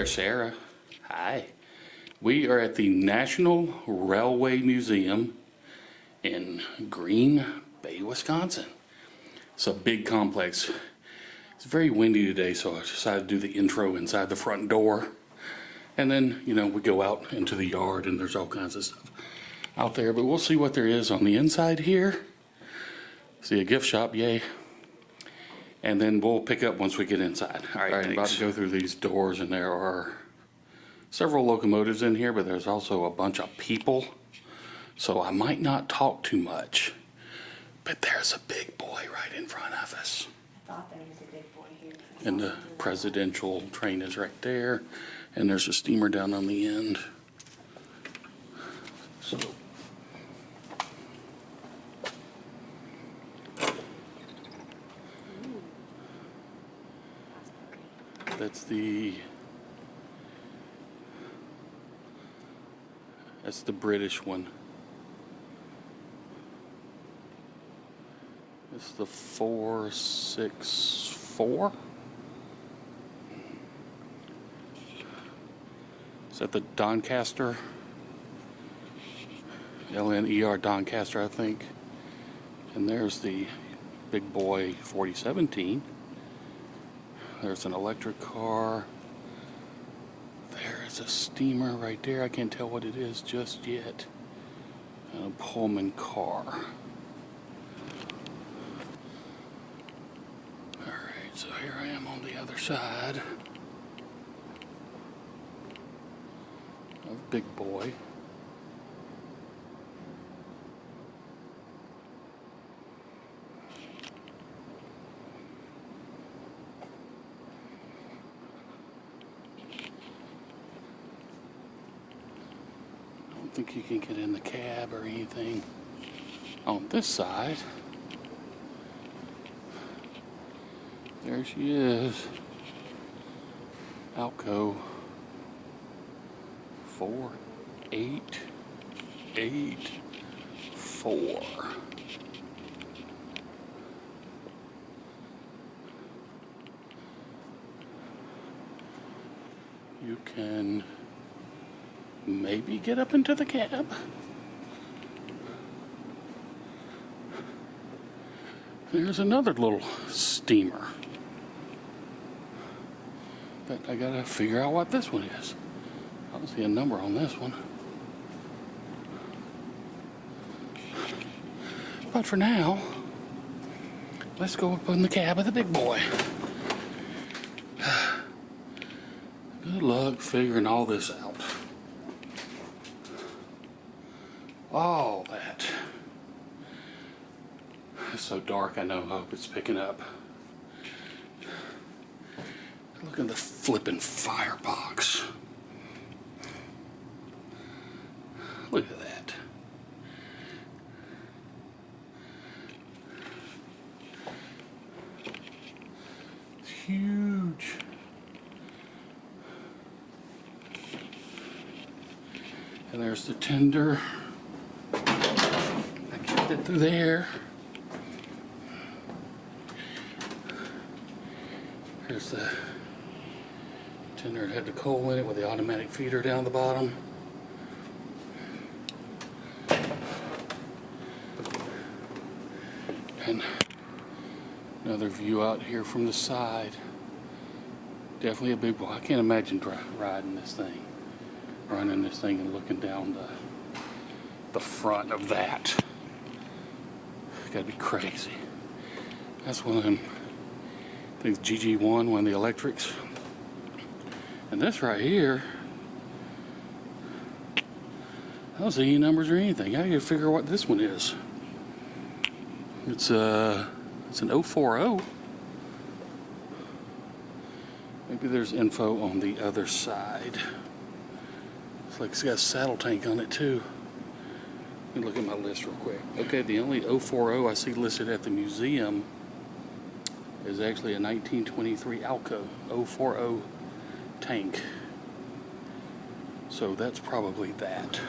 there, Sarah. Hi. We are at the National Railway Museum in Green Bay, Wisconsin. It's a big complex. It's very windy today, so I decided to do the intro inside the front door. And then, we go out into the yard and there's all kinds of stuff out there. But we'll see what there is on the inside here. See a gift shop, yay. And then we'll pick up once we get inside. All right, I'm about to go through these doors, and there are several locomotives in here, but there's also a bunch of people. So I might not talk too much. But there's a big boy right in front of us. I thought there was a big boy here. And the presidential train is right there. And there's a steamer down on the end. So that's the British one. It's the 464. Is that the Doncaster? LNER Doncaster, I think. And there's the big boy 4017. There's an electric car. There's a steamer right there. I can't tell what it is just yet. And a Pullman car. Alright, so here I am on the other side of Big Boy. I don't think you can get in the cab or anything on this side. There she is. Alco 4884. You can maybe get up into the cab. There's another little steamer. But I gotta figure out what this one is. I don't see a number on this one. But for now, let's go up in the cab of the big boy. Good luck figuring all this out. All that. It's so dark, I know. I hope it's picking up. Look at the flippin' firebox. Look at that. It's huge. And there's the tender. I can get through there. Here's the tender. It had the coal in it with the automatic feeder down the bottom. And another view out here from the side. Definitely a big boy. I can't imagine riding this thing, running this thing and looking down the front of that. Gotta be crazy. That's one of them, I think it's GG1, one of the electrics. And this right here, I don't see any numbers or anything. I gotta figure out what this one is. It's an 040. Maybe there's info on the other side. It's like it's got a saddle tank on it too. Let me look at my list real quick. Okay, the only 040 I see listed at the museum is actually a 1923 Alco 040 tank. So that's probably that.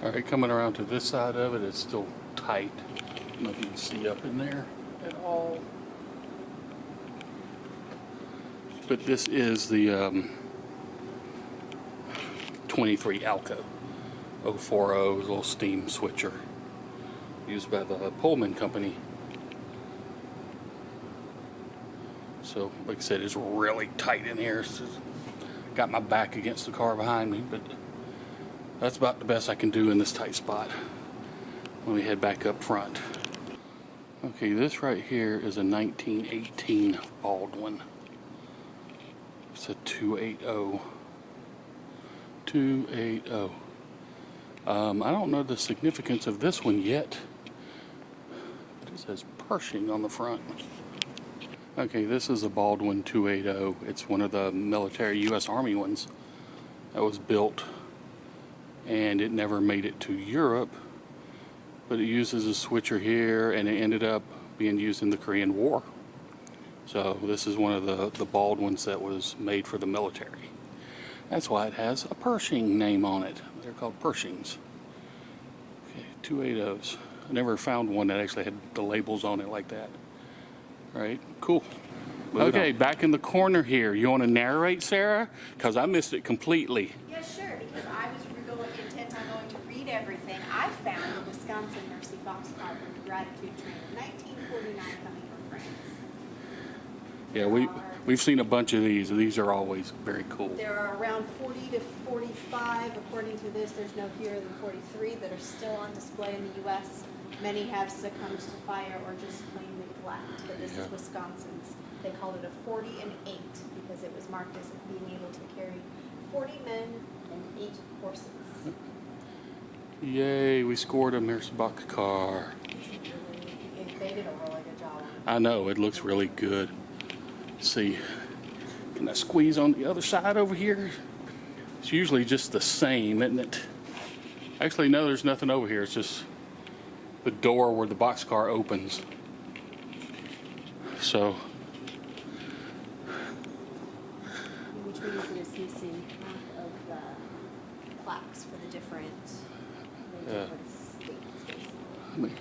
Alright, coming around to this side of it, it's still tight. I don't know if you can see up in there at all. But this is the 23 Alco 040, little steam switcher used by the Pullman company. So, like I said, it's really tight in here. So got my back against the car behind me, but that's about the best I can do in this tight spot. Let me head back up front. Okay, this right here is a 1918 Baldwin. It's a 280. 280. I don't know the significance of this one yet, but it says Pershing on the front. Okay, this is a Baldwin 280. It's one of the military U.S. Army ones that was built, and it never made it to Europe, but it uses a switcher here, and it ended up being used in the Korean War. So this is one of the Baldwins that was made for the military. That's why it has a Pershing name on it. They're called Pershings. Okay, 280s. I never found one that actually had the labels on it like that. All right, cool. Okay, back in the corner here. You want to narrate, Sarah? Because I missed it completely. Yeah, sure, because I was intent on going to read everything. I found the Wisconsin Mercy Boxcar from the Gratitude Train in 1949 coming from France. Yeah, we've seen a bunch of these. These are always very cool. There are around 40 to 45, according to this. There's no fewer than 43 that are still on display in the U.S. Many have succumbed to fire or just plain neglect, but this is Wisconsin's. They called it a 40 and 8 because it was marked as being able to carry 40 men and 8 horses. Yay, we scored a Mercy car. They did a really good job on it. I know, it looks really good. Let's see, can I squeeze on the other side over here? It's usually just the same, isn't it? Actually, no, there's nothing over here. It's just the door where the boxcar opens. So, which means it is missing half of the plaques for the different states. let me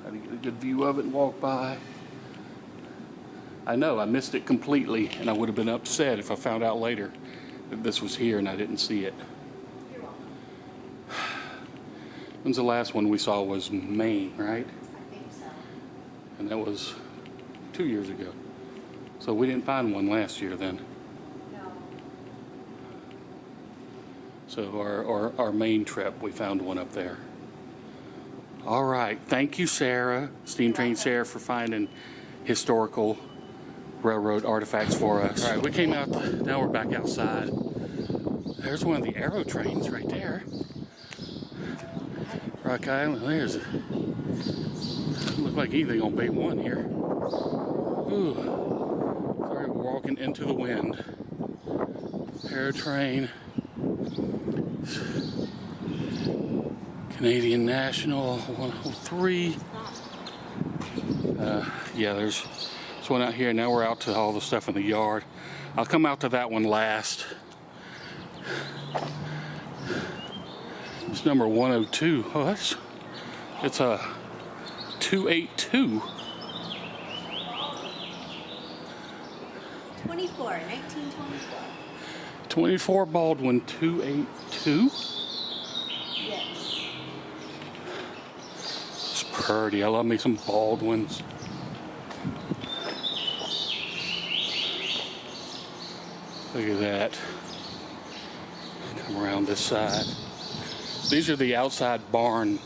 try to get a good view of it and walk by. I know, I missed it completely, and I would have been upset if I found out later that this was here and I didn't see it. You're welcome. When's the last one we saw was Maine, right? I think so. And that was 2 years ago. So we didn't find one last year then. No. So our main trip, we found one up there. All right. Thank you, Sarah, Steam Train Sarah, for finding historical railroad artifacts for us. All right, we came out, now we're back outside. There's one of the aero trains right there. Rock Island, there's a, look like anything on Bay 1 here. Ooh, sorry, we're walking into the wind. Aero train. Canadian National 103. Yeah, there's one out here. Now we're out to all the stuff in the yard. I'll come out to that one last. It's number 102. Oh, it's a 282. 1924. 24 Baldwin 282. Yes. It's pretty. I love me some Baldwins. Look at that. Come around this side. These are the outside barn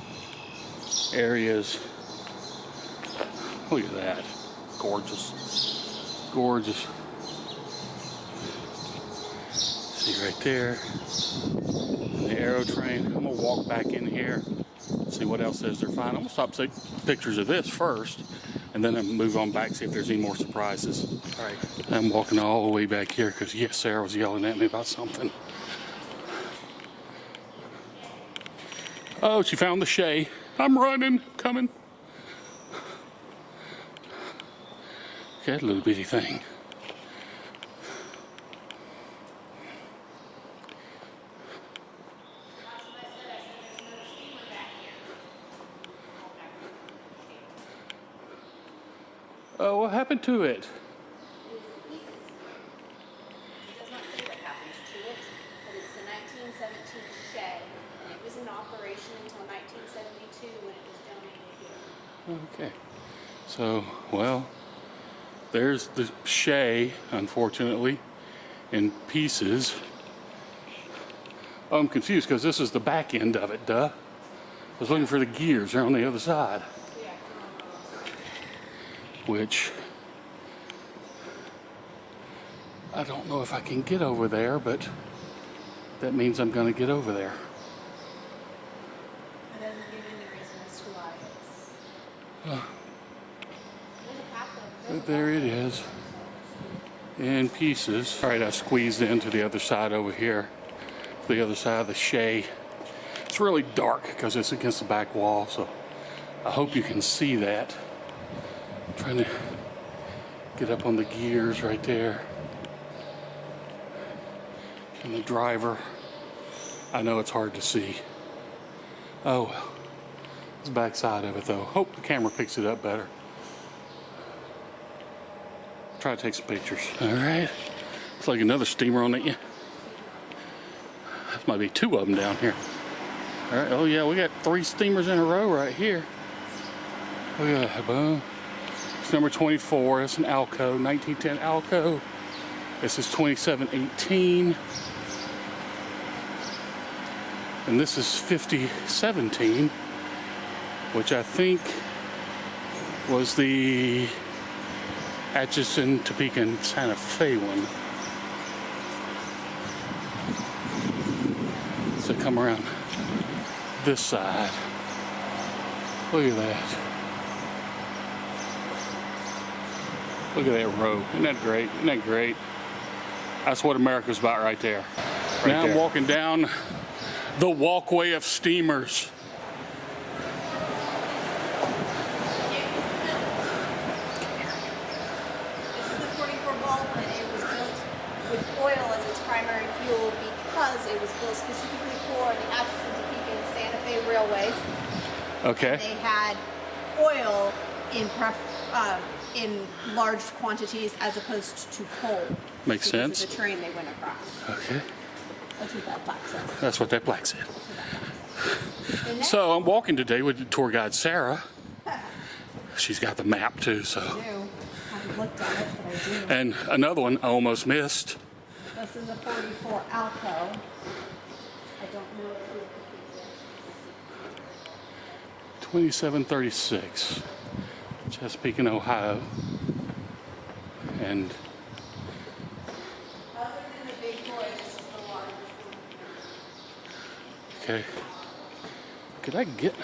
areas. Look at that. Gorgeous. Gorgeous. See right there. The aero train. I'm going to walk back in here. See what else is there fine. I'm going to stop taking pictures of this first. And then I'll move on back, see if there's any more surprises. All right. I'm walking all the way back here because, yes, Sarah was yelling at me about something. Oh, she found the Shay. I'm running, coming. Okay, that little bitty thing. Oh, what happened to it? It does not say what happens to it, but it's the operation until 1972 when it was donated here. Okay. So, well, there's the Shay, unfortunately, in pieces. Oh, I'm confused because this is the back end of it, duh. I was looking for the gears. They're on the other side. Yeah. Which I don't know if I can get over there, but that means I'm going to get over there. It doesn't give any reason as to why it's. There's a path though. But there it is, in pieces. All right, I squeezed into the other side over here, the other side of the Shay. It's really dark because it's against the back wall, so I hope you can see that. I'm trying to get up on the gears right there. And the driver, I know it's hard to see. Oh well, it's the back side of it though. Hope the camera picks it up better. Try to take some pictures. All right, it's like another steamer on it. Yeah, this might be two of them down here. All right, oh yeah, we got 3 steamers in a row right here. Look at that, boom. It's number 24, it's an Alco, 1910 Alco. This is 2718. And this is 5017, which I think was the Atchison, Topeka, and Santa Fe one. So come around this side. Look at that. Look at that row. Isn't that great? Isn't that great? That's what America's about right there. Now I'm walking down the walkway of steamers. This is the 44 Baldwin. It was built with oil as its primary fuel because it was built specifically for the Atchison, Topeka, and Santa Fe railways. Okay. They had oil in large quantities as opposed to coal. Makes sense. The train they went across. Okay. That's what that plaque says. That's what that plaque said. And next, So I'm walking today with tour guide Sarah. She's got the map too, so. I do. I haven't looked at it, but I do. And another one I almost missed. This is a 44 Alco. I don't know if you can 2736. Chesapeake, Ohio. And other than the big boy, this is the largest one. okay. Could I get?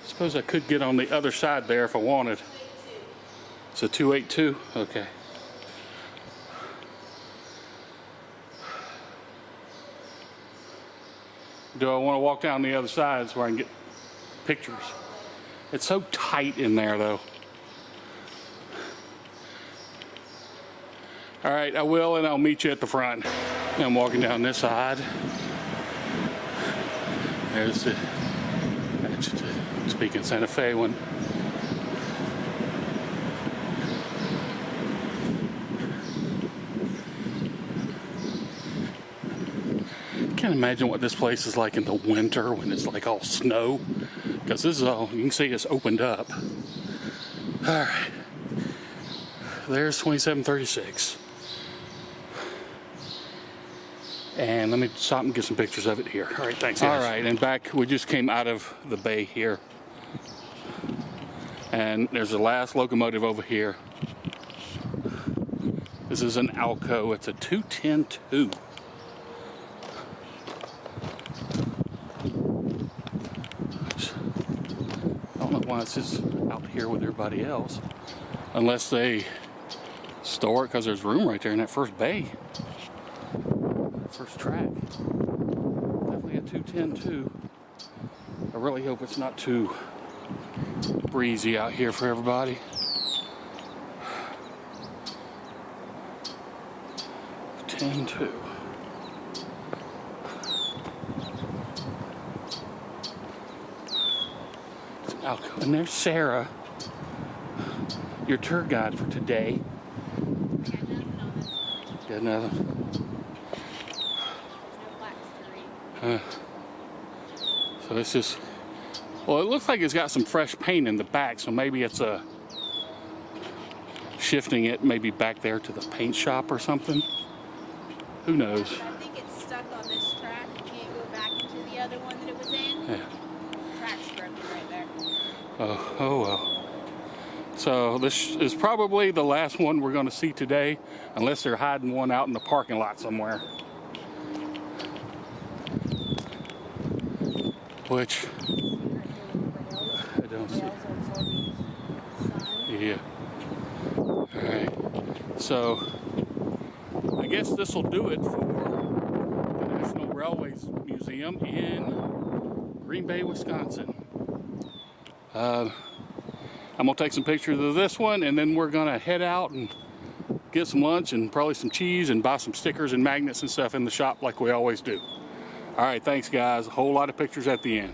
Suppose I could get on the other side there if I wanted. It's a 282? Okay. Do I want to walk down the other side so I can get pictures? It's so tight in there though. All right, I will, and I'll meet you at the front. I'm walking down this side. There's the Topeka, Santa Fe one. I can't imagine what this place is like in the winter when it's like all snow. Because this is all, you can see it's opened up. All right. There's 2736. And let me stop and get some pictures of it here. All right, thanks. All right, and back, we just came out of the bay here. And there's the last locomotive over here. This is an Alco. It's a 2102. I don't know why it's just out here with everybody else. Unless they store it because there's room right there in that first bay. First track. Definitely a 2102. I really hope it's not too breezy out here for everybody. Two. And there's Sarah, your tour guide for today. Got nothing. No plaques to read. So it's just, well, it looks like it's got some fresh paint in the back, so maybe it's shifting it maybe back there to the paint shop or something. Who knows? I think it's stuck on this track. You can't go back into the other one that it was in. Yeah. The track's broken right there. Oh well. So this is probably the last one we're going to see today, unless they're hiding one out in the parking lot somewhere. Which I don't see. Yeah. All right. So I guess this will do it for the National Railways Museum in Green Bay, Wisconsin. I'm gonna take some pictures of this one, and then we're gonna head out and get some lunch and probably some cheese and buy some stickers and magnets and stuff in the shop like we always do. All right, thanks guys. A whole lot of pictures at the end.